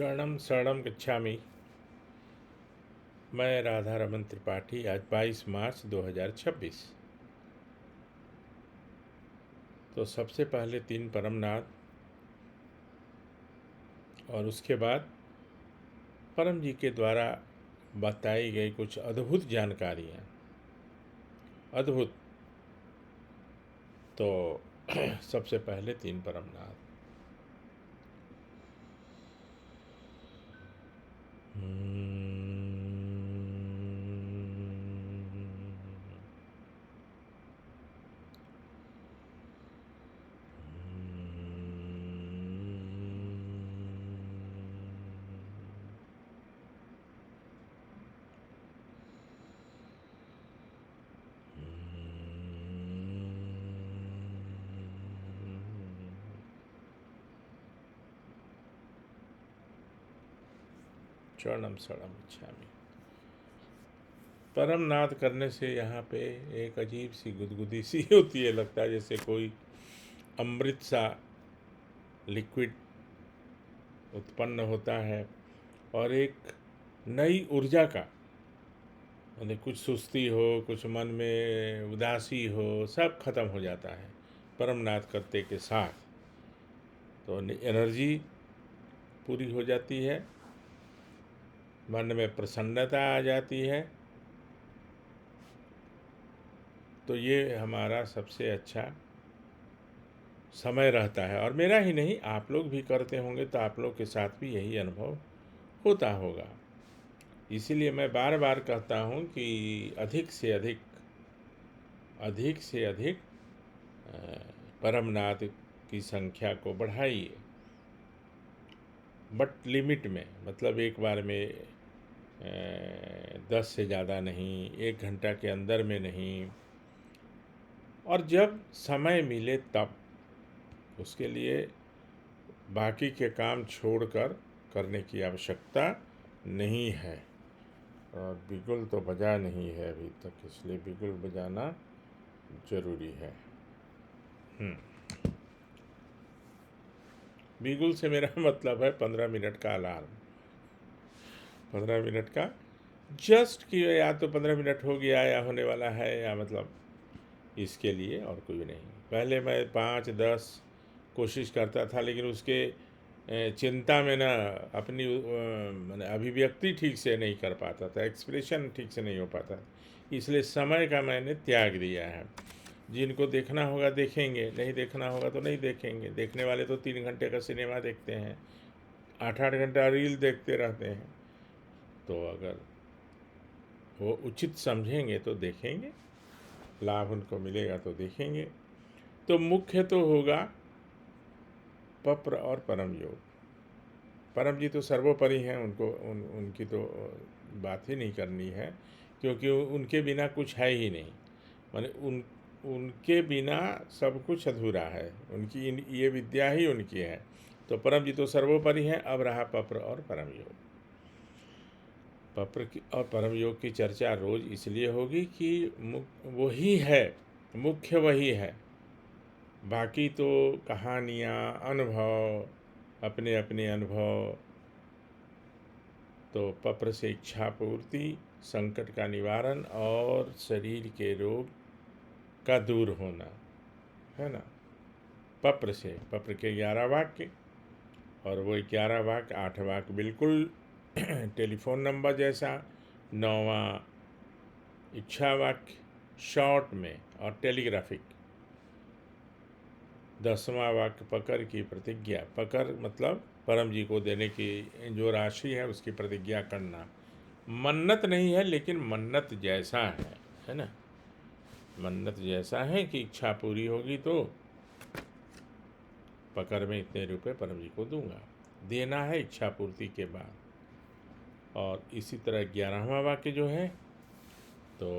शरणम शरणम गच्छामि। मैं राधा रमन त्रिपाठी। आज 22 मार्च 2026। तो सबसे पहले 3 परमनाथ और उसके बाद परम जी के द्वारा बताई गई कुछ अद्भुत जानकारियाँ। अद्भुत। तो सबसे पहले 3 परमनाथ। शरणम शरणम गच्छामि। परमनाथ करने से यहाँ पे एक अजीब सी गुदगुदी सी होती है। लगता है जैसे कोई अमृत सा लिक्विड उत्पन्न होता है और एक नई ऊर्जा का, मतलब कुछ सुस्ती हो, कुछ मन में उदासी हो, सब खत्म हो जाता है परमनाथ करते के साथ। तो एनर्जी पूरी हो जाती है, मन में प्रसन्नता आ जाती है। तो ये हमारा सबसे अच्छा समय रहता है। और मेरा ही नहीं, आप लोग भी करते होंगे तो आप लोग के साथ भी यही अनुभव होता होगा। इसीलिए मैं बार बार कहता हूँ कि अधिक से अधिक परमनाथ की संख्या को बढ़ाइए, बट लिमिट में। मतलब एक बार में 10 से ज़्यादा नहीं, 1 घंटा के अंदर में नहीं, और जब समय मिले तब। उसके लिए बाकी के काम छोड़कर करने की आवश्यकता नहीं है। और बिगुल तो बजा नहीं है अभी तक, इसलिए बिगुल बजाना ज़रूरी है। बिगुल से मेरा मतलब है 15 मिनट का अलार्म। 15 मिनट का जस्ट कि या तो 15 मिनट हो गया या होने वाला है, या मतलब इसके लिए और कोई नहीं। पहले मैं 5-10 कोशिश करता था, लेकिन उसके चिंता में ना अपनी मैंने अभिव्यक्ति ठीक से नहीं कर पाता था, एक्सप्रेशन ठीक से नहीं हो पाता। इसलिए समय का मैंने त्याग दिया है। जिनको देखना होगा देखेंगे, नहीं देखना होगा तो नहीं देखेंगे। देखने वाले तो 3 घंटे का सिनेमा देखते हैं, 8-8 घंटा रील देखते रहते हैं। तो अगर वो उचित समझेंगे तो देखेंगे, लाभ उनको मिलेगा तो देखेंगे। तो मुख्य तो होगा पप्र और परम योग। परम जी तो सर्वोपरि हैं, उनकी तो बात ही नहीं करनी है, क्योंकि उनके बिना कुछ है ही नहीं। माने उनके बिना सब कुछ अधूरा है। ये विद्या ही उनकी है। तो परम जी तो सर्वोपरि हैं। अब रहा पप्र और परम योग। पप्र की और परम योग की चर्चा रोज इसलिए होगी कि वही है, मुख्य वही है। बाकी तो कहानियाँ, अनुभव, अपने अपने अनुभव। तो पप्र से इच्छा पूर्ति, संकट का निवारण और शरीर के रोग का दूर होना, है ना। पप्र से, पप्र के 11 वाक्य, और वो 11 वाक्य 8 वाक्य बिल्कुल टेलीफोन नंबर जैसा। 9वां इच्छा वाक्य शॉर्ट में और टेलीग्राफिक। 10वां वाक्य पकड़ की प्रतिज्ञा। पकड़ मतलब परम जी को देने की जो राशि है उसकी प्रतिज्ञा करना। मन्नत नहीं है, लेकिन मन्नत जैसा है ना। मन्नत जैसा है कि इच्छा पूरी होगी तो पकड़ में इतने रुपए परम जी को दूंगा, देना है इच्छा पूर्ति के बाद। और इसी तरह 11वां वाक्य जो है तो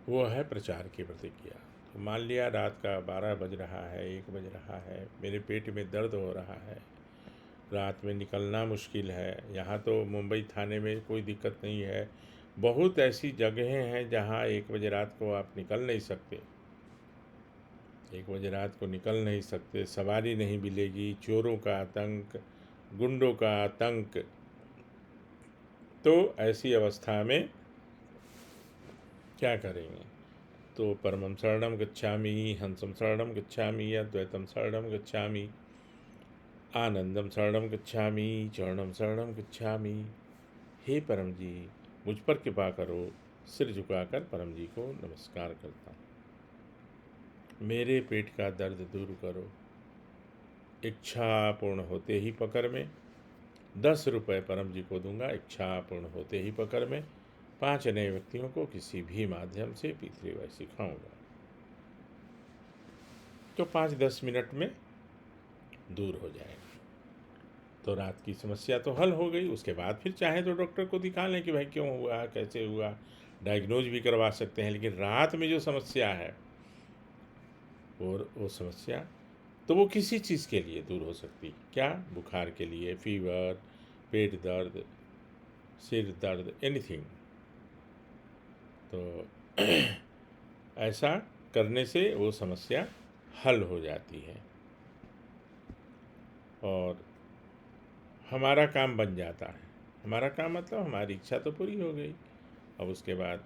वो है प्रचार की प्रतिज्ञा। तो मान लिया रात का 12 बज रहा है, 1 बज रहा है, मेरे पेट में दर्द हो रहा है, रात में निकलना मुश्किल है। यहाँ तो मुंबई थाने में कोई दिक्कत नहीं है, बहुत ऐसी जगहें हैं जहाँ 1 बजे रात को आप निकल नहीं सकते। 1 बजे रात को निकल नहीं सकते, सवारी नहीं मिलेगी, चोरों का आतंक, गुंडों का आतंक। तो ऐसी अवस्था में क्या करेंगे? तो परमं शरणं गच्छामि, हंसं शरणं गच्छामि, अद्वैतं शरणं गच्छामि, आनंदम शरणं गच्छामि, चरणं शरणं गच्छामि। हे परम जी, मुझ पर कृपा करो। सिर झुकाकर परम जी को नमस्कार करता हूँ। मेरे पेट का दर्द दूर करो। इच्छा पूर्ण होते ही पकड़ में 10 रुपये परम जी को दूंगा। इच्छा पूर्ण होते ही पकड़ में 5 नए व्यक्तियों को किसी भी माध्यम से पितृवय सिखाऊंगा। तो 5-10 मिनट में दूर हो जाएगा। तो रात की समस्या तो हल हो गई। उसके बाद फिर चाहे तो डॉक्टर को दिखा लें कि भाई क्यों हुआ, कैसे हुआ, डायग्नोज भी करवा सकते हैं। लेकिन रात में जो समस्या है और वो समस्या तो वो किसी चीज़ के लिए दूर हो सकती है। क्या? बुखार के लिए, फीवर, पेट दर्द, सिर दर्द, एनीथिंग। तो ऐसा करने से वो समस्या हल हो जाती है और हमारा काम बन जाता है। हमारा काम मतलब हमारी इच्छा तो पूरी हो गई। अब उसके बाद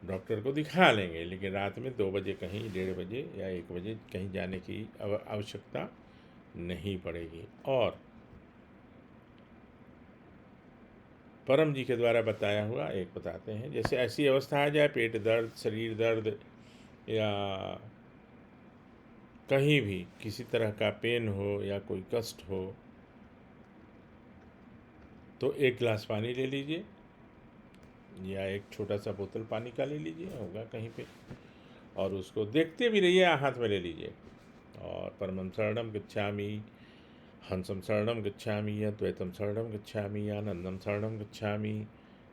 डॉक्टर को दिखा लेंगे, लेकिन रात में 2 बजे कहीं, 1:30 बजे या 1 बजे कहीं जाने की आवश्यकता नहीं पड़ेगी। और परम जी के द्वारा बताया हुआ एक बताते हैं, जैसे ऐसी अवस्था आ जाए, पेट दर्द, शरीर दर्द या कहीं भी किसी तरह का पेन हो या कोई कष्ट हो, तो 1 गिलास पानी ले लीजिए या एक छोटा सा बोतल पानी का ले लीजिए, होगा कहीं पे, और उसको देखते भी रहिए, हाथ में ले लीजिए। और परमं शरणं गच्छामि, हंसं शरणं गच्छामि, अद्वैतं शरणं गच्छामि, आनंदं शरणं गच्छामि,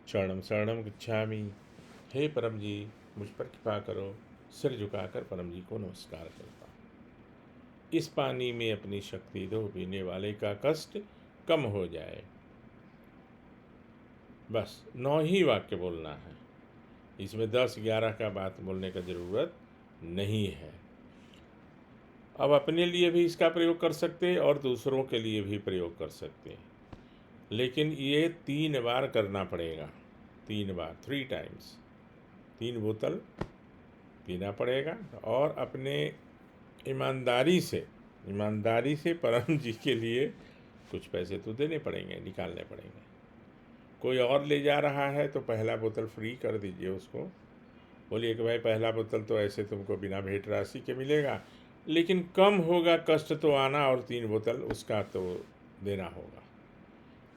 चरणं शरणं गच्छामि। हे परम जी, मुझ पर कृपा करो। सिर झुकाकर परम जी को नमस्कार करता हूँ। इस पानी में अपनी शक्ति दो, पीने वाले का कष्ट कम हो जाए। बस 9 ही वाक्य बोलना है, इसमें 10-11 का बात बोलने का ज़रूरत नहीं है। अब अपने लिए भी इसका प्रयोग कर सकते हैं और दूसरों के लिए भी प्रयोग कर सकते हैं, लेकिन ये 3 बार करना पड़ेगा। 3 बार, 3 टाइम्स, 3 बोतल पीना पड़ेगा। और अपने ईमानदारी से परम जी के लिए कुछ पैसे तो देने पड़ेंगे, निकालने पड़ेंगे। कोई और ले जा रहा है तो पहला बोतल फ्री कर दीजिए उसको। बोलिए कि भाई पहला बोतल तो ऐसे तुमको बिना भेंट राशि के मिलेगा, लेकिन कम होगा कष्ट तो आना, और 3 बोतल उसका तो देना होगा।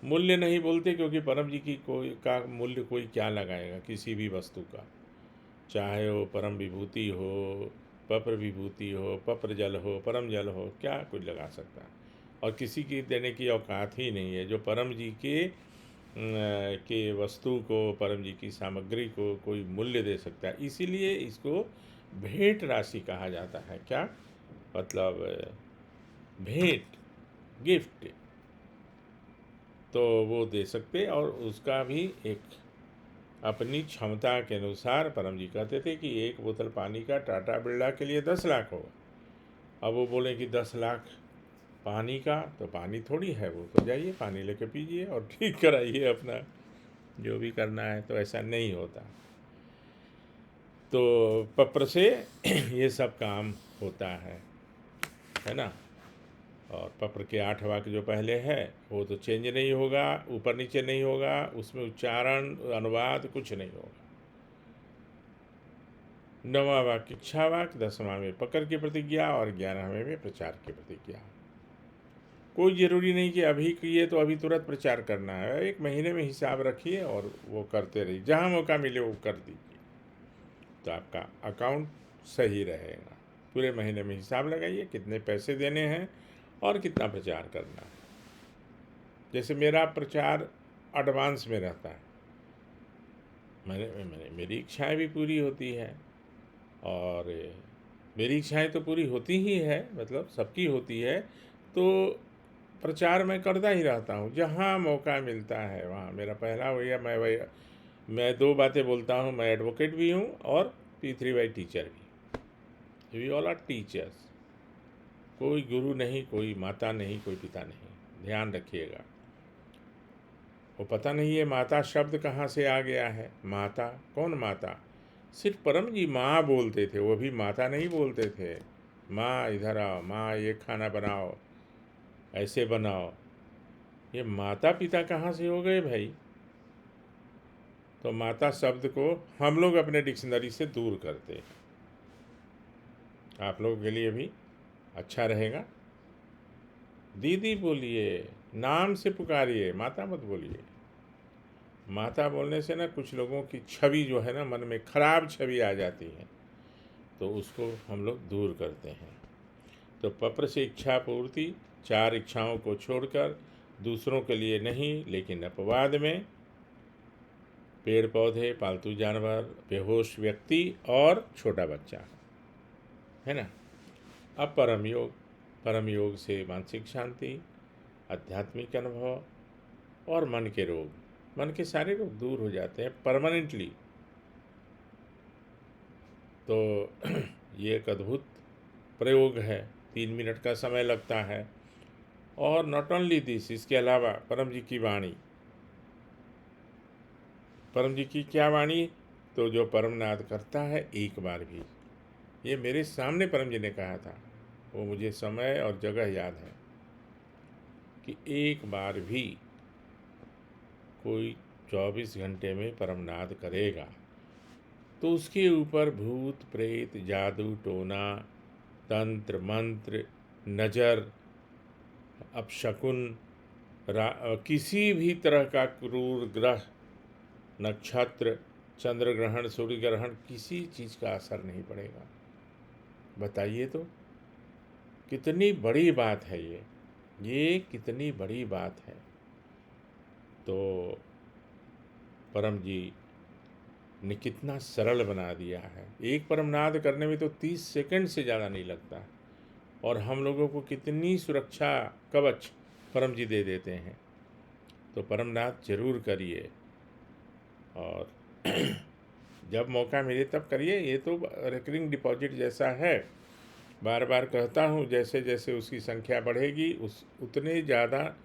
मूल्य नहीं बोलते, क्योंकि परम जी की कोई का मूल्य कोई क्या लगाएगा किसी भी वस्तु का, चाहे वो परम विभूति हो, पप्र विभूति हो, पप्र जल हो, परम जल हो, क्या कुछ लगा सकता है। और किसी की देने की औकात ही नहीं है। जो परम जी के वस्तु को, परम जी की सामग्री को कोई मूल्य दे सकता है। इसीलिए इसको भेंट राशि कहा जाता है। क्या मतलब? भेंट, गिफ्ट। तो वो दे सकते, और उसका भी एक अपनी क्षमता के अनुसार परम जी कहते थे कि 1 बोतल पानी का टाटा बिरला के लिए 10 लाख होगा। अब वो बोले कि 10 लाख पानी का, तो पानी थोड़ी है वो, तो जाइए पानी लेके पीजिए और ठीक कराइए अपना जो भी करना है। तो ऐसा नहीं होता। तो पप्र से ये सब काम होता है ना। और पप्र के 8 वाक्य जो पहले है वो तो चेंज नहीं होगा, ऊपर नीचे नहीं होगा, उसमें उच्चारण अनुवाद कुछ नहीं होगा। 9वां वाक्य इच्छा वाक्य, 10वां में पकड़ की प्रतिज्ञा और 11वें में प्रचार की प्रतिज्ञा। कोई ज़रूरी नहीं कि अभी किए तो अभी तुरंत प्रचार करना है। 1 महीने में हिसाब रखिए और वो करते रहिए, जहाँ मौका मिले वो कर दीजिए, तो आपका अकाउंट सही रहेगा। पूरे महीने में हिसाब लगाइए कितने पैसे देने हैं और कितना प्रचार करना है। जैसे मेरा प्रचार एडवांस में रहता है, मेरी इच्छाएं भी पूरी होती है, और मेरी इच्छाएं तो पूरी होती ही है, मतलब सबकी होती है। तो प्रचार मैं करता ही रहता हूँ, जहाँ मौका मिलता है वहाँ। मेरा पहला भैया मैं 2 बातें बोलता हूँ, मैं एडवोकेट भी हूँ और P3Y टीचर भी। We all are teachers. कोई गुरु नहीं, कोई माता नहीं, कोई पिता नहीं, ध्यान रखिएगा। वो पता नहीं है माता शब्द कहाँ से आ गया है। माता, कौन माता? सिर्फ परम जी माँ बोलते थे, वो भी माता नहीं बोलते थे। माँ इधर आओ, माँ ये खाना बनाओ, ऐसे बनाओ। ये माता पिता कहाँ से हो गए भाई? तो माता शब्द को हम लोग अपने डिक्शनरी से दूर करते हैं। आप लोगों के लिए भी अच्छा रहेगा। दीदी बोलिए, नाम से पुकारिए, माता मत बोलिए। माता बोलने से ना कुछ लोगों की छवि जो है ना, मन में खराब छवि आ जाती है, तो उसको हम लोग दूर करते हैं। तो पत्र से इच्छा पूर्ति, 4 इच्छाओं को छोड़कर, दूसरों के लिए नहीं लेकिन अपवाद में, पेड़ पौधे, पालतू जानवर, बेहोश व्यक्ति और छोटा बच्चा, है ना। अब परम योग से मानसिक शांति, आध्यात्मिक अनुभव और मन के रोग, मन के सारे रोग दूर हो जाते हैं परमानेंटली। तो ये एक अद्भुत प्रयोग है। 3 मिनट का समय लगता है। और नॉट ओनली दिस, इसके अलावा परम जी की वाणी, परम जी की क्या वाणी? तो जो परमनाद करता है एक बार भी, ये मेरे सामने परम जी ने कहा था, वो मुझे समय और जगह याद है, कि एक बार भी कोई 24 घंटे में परमनाद करेगा तो उसके ऊपर भूत प्रेत, जादू टोना, तंत्र मंत्र, नज़र, अपशकुन, किसी भी तरह का क्रूर ग्रह, नक्षत्र, चंद्र ग्रहण, सूर्य ग्रहण, किसी चीज़ का असर नहीं पड़ेगा। बताइए तो कितनी बड़ी बात है ये कितनी बड़ी बात है। तो परम जी ने कितना सरल बना दिया है। एक परमनाद करने में तो 30 सेकंड से ज़्यादा नहीं लगता, और हम लोगों को कितनी सुरक्षा कवच परम जी दे देते हैं। तो परमनाद जरूर करिए, और जब मौका मिले तब करिए। ये तो रिकरिंग डिपॉजिट जैसा है, बार बार कहता हूँ, जैसे जैसे उसकी संख्या बढ़ेगी उतने ज़्यादा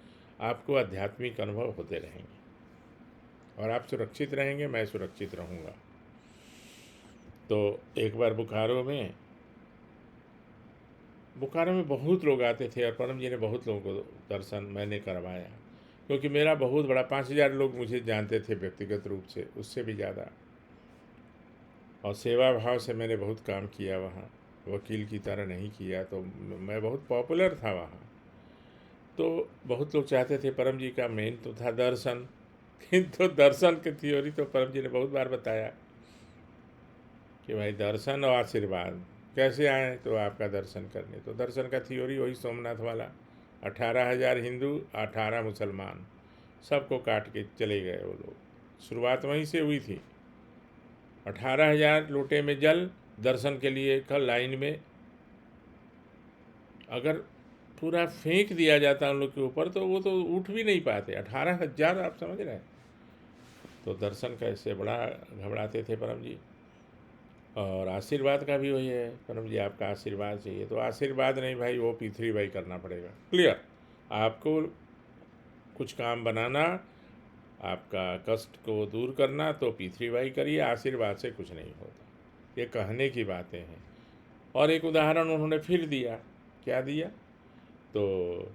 आपको आध्यात्मिक अनुभव होते रहेंगे, और आप सुरक्षित रहेंगे, मैं सुरक्षित रहूँगा। तो एक बार बोकारो में बहुत लोग आते थे, और परम जी ने बहुत लोगों को दर्शन मैंने करवाया, क्योंकि मेरा बहुत बड़ा 5000 लोग मुझे जानते थे व्यक्तिगत रूप से, उससे भी ज़्यादा। और सेवा भाव से मैंने बहुत काम किया वहाँ, वकील की तरह नहीं किया। तो मैं बहुत पॉपुलर था वहाँ। तो बहुत लोग चाहते थे, परम जी का मेन तो था दर्शन। किंतु दर्शन की थ्योरी तो परम जी ने बहुत बार बताया कि भाई दर्शन और आशीर्वाद कैसे आए, तो आपका दर्शन करने। तो दर्शन का थ्योरी वही सोमनाथ वाला, 18,000 हिंदू, 18 मुसलमान, सबको काट के चले गए वो लोग। शुरुआत वहीं से हुई थी। 18,000 लोटे में जल दर्शन के लिए कल लाइन में, अगर पूरा फेंक दिया जाता उन लोग के ऊपर तो वो तो उठ भी नहीं पाते। 18,000, आप समझ रहे हैं। तो दर्शन कैसे बड़ा घबराते थे परम जी। और आशीर्वाद का भी वही है, परम जी आपका आशीर्वाद चाहिए। तो आशीर्वाद नहीं भाई, वो पीथरी भाई करना पड़ेगा। क्लियर? आपको कुछ काम बनाना, आपका कष्ट को दूर करना, तो पीथरी भाई करिए, आशीर्वाद से कुछ नहीं होता। ये कहने की बातें हैं। और एक उदाहरण उन्होंने फिर दिया। क्या दिया? तो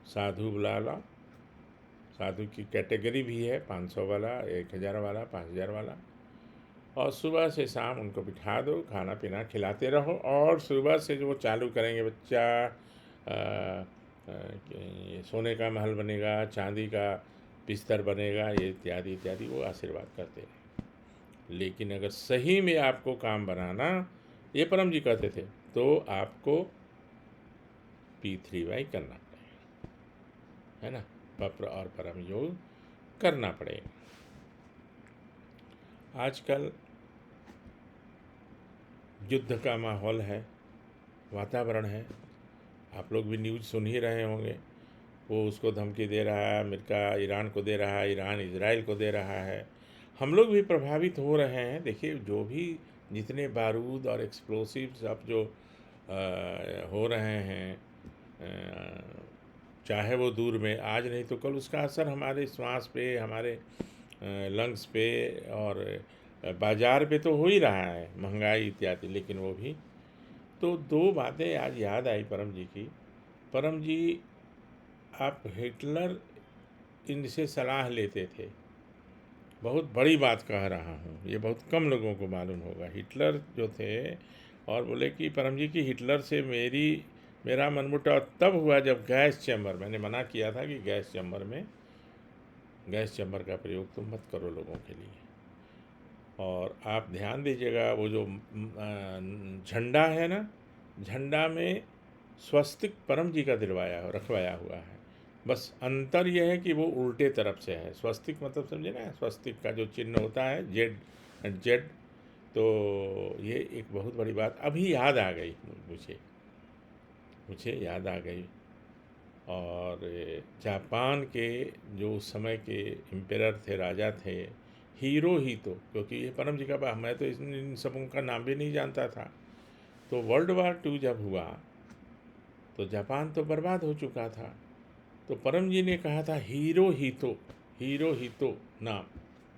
साधु बुला ला, साधु की कैटेगरी भी है, 500 वाला, 1000 वाला, 5000 वाला, और सुबह से शाम उनको बिठा दो, खाना पीना खिलाते रहो, और सुबह से जो वो चालू करेंगे, बच्चा ये सोने का महल बनेगा, चांदी का बिस्तर बनेगा, ये इत्यादि इत्यादि, वो आशीर्वाद करते रहे। लेकिन अगर सही में आपको काम बनाना, ये परम जी कहते थे, तो आपको P3Y करना पड़ेगा, है ना। पप्र और परम योग करना पड़ेगा। आजकल युद्ध का माहौल है, वातावरण है, आप लोग भी न्यूज़ सुन ही रहे होंगे। वो उसको धमकी दे रहा है, अमेरिका ईरान को दे रहा है, ईरान इजराइल को दे रहा है, हम लोग भी प्रभावित हो रहे हैं। देखिए, जो भी जितने बारूद और एक्सप्लोसिव्स अब जो हो रहे हैं, चाहे वो दूर में, आज नहीं तो कल उसका असर हमारे श्वास पे, हमारे लंग्स पे और बाज़ार पे तो हो ही रहा है, महंगाई इत्यादि। लेकिन वो भी तो दो बातें आज याद आई परम जी की। परम जी, आप हिटलर इनसे सलाह लेते थे, बहुत बड़ी बात कह रहा हूँ, ये बहुत कम लोगों को मालूम होगा। हिटलर जो थे, और बोले कि परम जी की हिटलर से मेरा मनमुटाव तब हुआ जब गैस चैम्बर, मैंने मना किया था कि गैस चैम्बर का प्रयोग तुम मत करो लोगों के लिए। और आप ध्यान दीजिएगा, वो जो झंडा है ना, झंडा में स्वस्तिक परम जी का रखवाया हुआ है। बस अंतर यह है कि वो उल्टे तरफ से है। स्वस्तिक मतलब समझे ना, स्वस्तिक का जो चिन्ह होता है, जेड। तो ये एक बहुत बड़ी बात अभी याद आ गई मुझे मुझे याद आ गई। और जापान के जो उस समय के एम्पेरर थे, राजा थे, हिरोहितो, क्योंकि ये परम जी का मैं तो इन सबों का नाम भी नहीं जानता था। तो वर्ल्ड वार 2 जब हुआ तो जापान तो बर्बाद हो चुका था। तो परम जी ने कहा था हिरोहितो नाम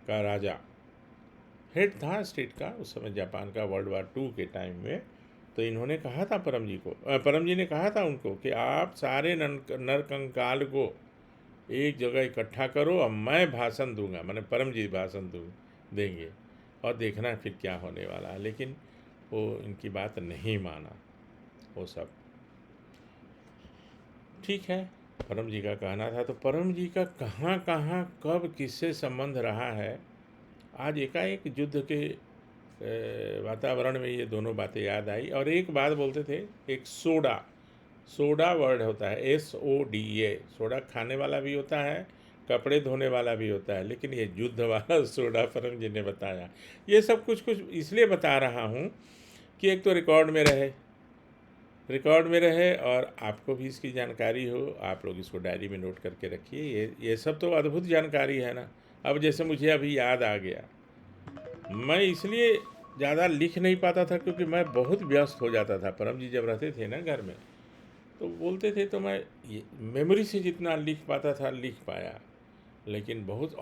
का राजा हेड था स्टेट का उस समय जापान का, वर्ल्ड वार 2 के टाइम में। तो इन्होंने कहा था परम जी ने कहा था उनको कि आप सारे नरकंकाल को एक जगह इकट्ठा करो और मैं भाषण दूंगा, मैंने परम जी भाषण देंगे, और देखना फिर क्या होने वाला है। लेकिन वो इनकी बात नहीं माना, वो सब ठीक है, परम जी का कहना था। तो परम जी का कहाँ कहाँ कब किससे संबंध रहा है, आज एकाएक युद्ध के वातावरण में ये दोनों बातें याद आई। और एक बात बोलते थे, एक सोडा वर्ड होता है, SODA, सोडा खाने वाला भी होता है, कपड़े धोने वाला भी होता है, लेकिन ये युद्ध वाला सोडा परम जी ने बताया। ये सब कुछ कुछ इसलिए बता रहा हूँ कि एक तो रिकॉर्ड में रहे और आपको भी इसकी जानकारी हो। आप लोग इसको डायरी में नोट करके रखिए। ये सब तो अद्भुत जानकारी है ना। अब जैसे मुझे अभी याद आ गया, मैं इसलिए ज़्यादा लिख नहीं पाता था क्योंकि मैं बहुत व्यस्त हो जाता था। परम जी जब रहते थे ना घर में तो बोलते थे, तो मैं ये मेमोरी से जितना लिख पाता था लिख पाया, लेकिन बहुत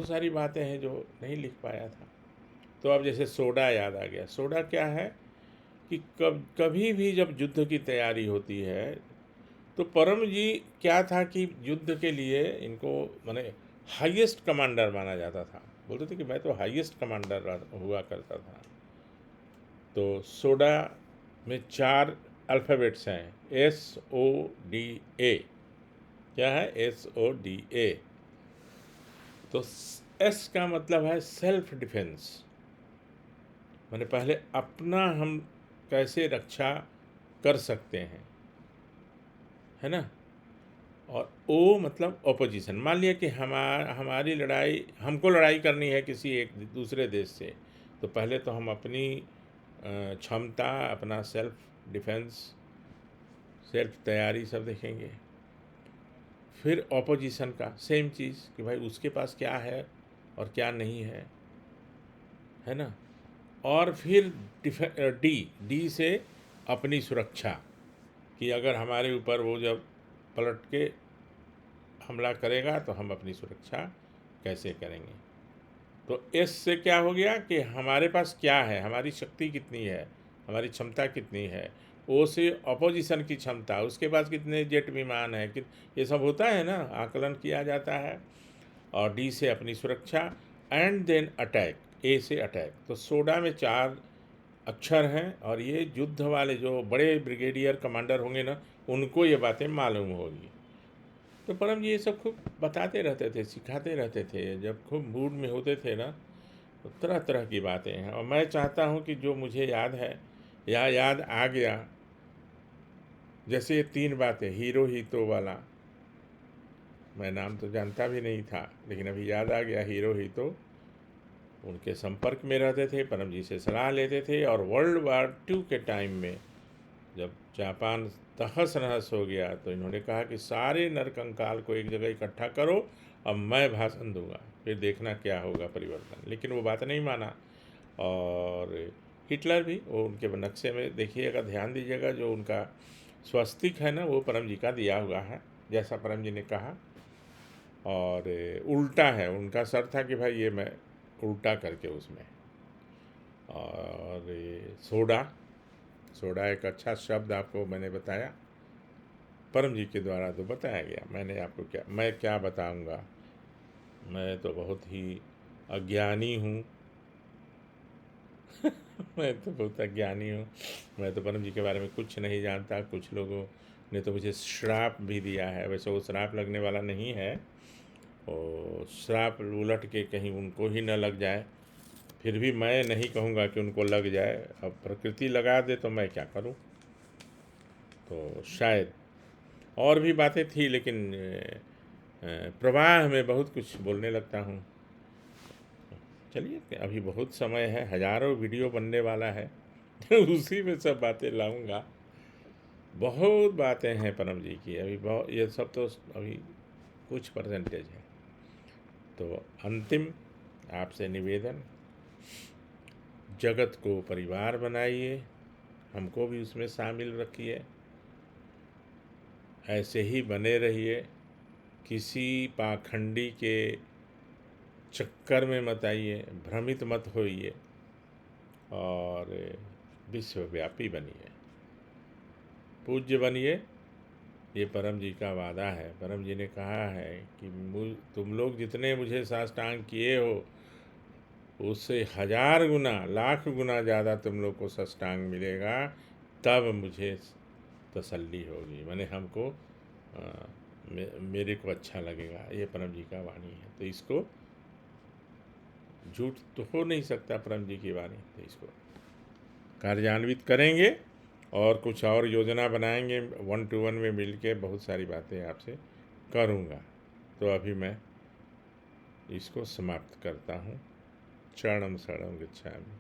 सारी बातें हैं जो नहीं लिख पाया था। तो अब जैसे सोडा याद आ गया। सोडा क्या है कि कभी भी जब युद्ध की तैयारी होती है तो परम जी क्या था कि युद्ध के लिए इनको माने हाईएस्ट कमांडर माना जाता था। बोलते थे कि मैं तो हाईएस्ट कमांडर हुआ करता था। तो सोडा में 4 अल्फ़ाबेट्स हैं, SODA। क्या है? SODA। तो S का मतलब है सेल्फ डिफेंस, मैंने पहले अपना हम कैसे रक्षा कर सकते हैं, है ना। और O मतलब ऑपोजिशन। मान लिया कि हमारी लड़ाई, हमको लड़ाई करनी है किसी एक दूसरे देश से, तो पहले तो हम अपनी क्षमता, अपना सेल्फ डिफेंस, सेल्फ तैयारी सब देखेंगे। फिर ऑपोजिशन का सेम चीज़ कि भाई उसके पास क्या है और क्या नहीं है ना। और फिर डी से अपनी सुरक्षा, कि अगर हमारे ऊपर वो जब पलट के हमला करेगा तो हम अपनी सुरक्षा कैसे करेंगे। तो एस से क्या हो गया कि हमारे पास क्या है, हमारी शक्ति कितनी है, हमारी क्षमता कितनी है। ओ से अपोजिशन की क्षमता, उसके पास कितने जेट विमान है, ये सब होता है ना, आकलन किया जाता है। और डी से अपनी सुरक्षा, एंड देन अटैक, ए से अटैक। तो सोडा में 4 अक्षर हैं और ये युद्ध वाले जो बड़े ब्रिगेडियर कमांडर होंगे ना, उनको ये बातें मालूम होगी। तो परम जी ये सब खूब बताते रहते थे, सिखाते रहते थे। जब खूब मूड में होते थे ना तो तरह तरह की बातें हैं। और मैं चाहता हूँ कि जो मुझे याद है या याद आ गया, जैसे ये 3 बातें, हीरो ही तो वाला, मैं नाम तो जानता भी नहीं था लेकिन अभी याद आ गया। हीरो ही तो उनके संपर्क में रहते थे, परम जी से सलाह लेते थे। और वर्ल्ड वार 2 के टाइम में जब जापान तहस नहस हो गया तो इन्होंने कहा कि सारे नरकंकाल को एक जगह इकट्ठा करो, अब मैं भाषण दूंगा। फिर देखना क्या होगा परिवर्तन। लेकिन वो बात नहीं माना। और हिटलर भी वो उनके नक्शे में देखिएगा, ध्यान दीजिएगा, जो उनका स्वस्तिक है ना, वो परम जी का दिया हुआ है, जैसा परम जी ने कहा। और उल्टा है, उनका सर था कि भाई ये मैं उल्टा करके उसमें। और ये सोडा, सोडा एक अच्छा शब्द आपको मैंने बताया, परम जी के द्वारा तो बताया गया। मैंने आपको मैं क्या बताऊंगा, मैं तो बहुत ही अज्ञानी हूँ। मैं तो बहुत अज्ञानी हूँ। मैं तो परम जी के बारे में कुछ नहीं जानता। कुछ लोगों ने तो मुझे श्राप भी दिया है, वैसे वो श्राप लगने वाला नहीं है, और श्राप उलट के कहीं उनको ही न लग जाए। फिर भी मैं नहीं कहूँगा कि उनको लग जाए, अब प्रकृति लगा दे तो मैं क्या करूँ। तो शायद और भी बातें थी, लेकिन प्रवाह में बहुत कुछ बोलने लगता हूँ। चलिए, अभी बहुत समय है, हज़ारों वीडियो बनने वाला है। उसी में सब बातें लाऊंगा। बहुत बातें हैं परम जी की, अभी बहुत, ये सब तो अभी कुछ परसेंटेज है। तो अंतिम आपसे निवेदन, जगत को परिवार बनाइए, हमको भी उसमें शामिल रखिए, ऐसे ही बने रहिए, किसी पाखंडी के चक्कर में मत आइए, भ्रमित मत होइए, और विश्वव्यापी बनिए, पूज्य बनिए। ये परम जी का वादा है। परम जी ने कहा है कि तुम लोग जितने मुझे साष्टांग किए हो, उससे 1000 गुना, लाख गुना ज़्यादा तुम लोग को साष्टांग मिलेगा, तब मुझे तसल्ली होगी, मैंने हमको मेरे को अच्छा लगेगा। ये परम जी का वाणी है, तो इसको झूठ तो हो नहीं सकता परम जी की वाणी। तो इसको कार्यान्वित करेंगे और कुछ और योजना बनाएंगे, 1 to 1 में मिल के बहुत सारी बातें आपसे करूँगा। तो अभी मैं इसको समाप्त करता हूँ। चरणम शरणम गच्छामि।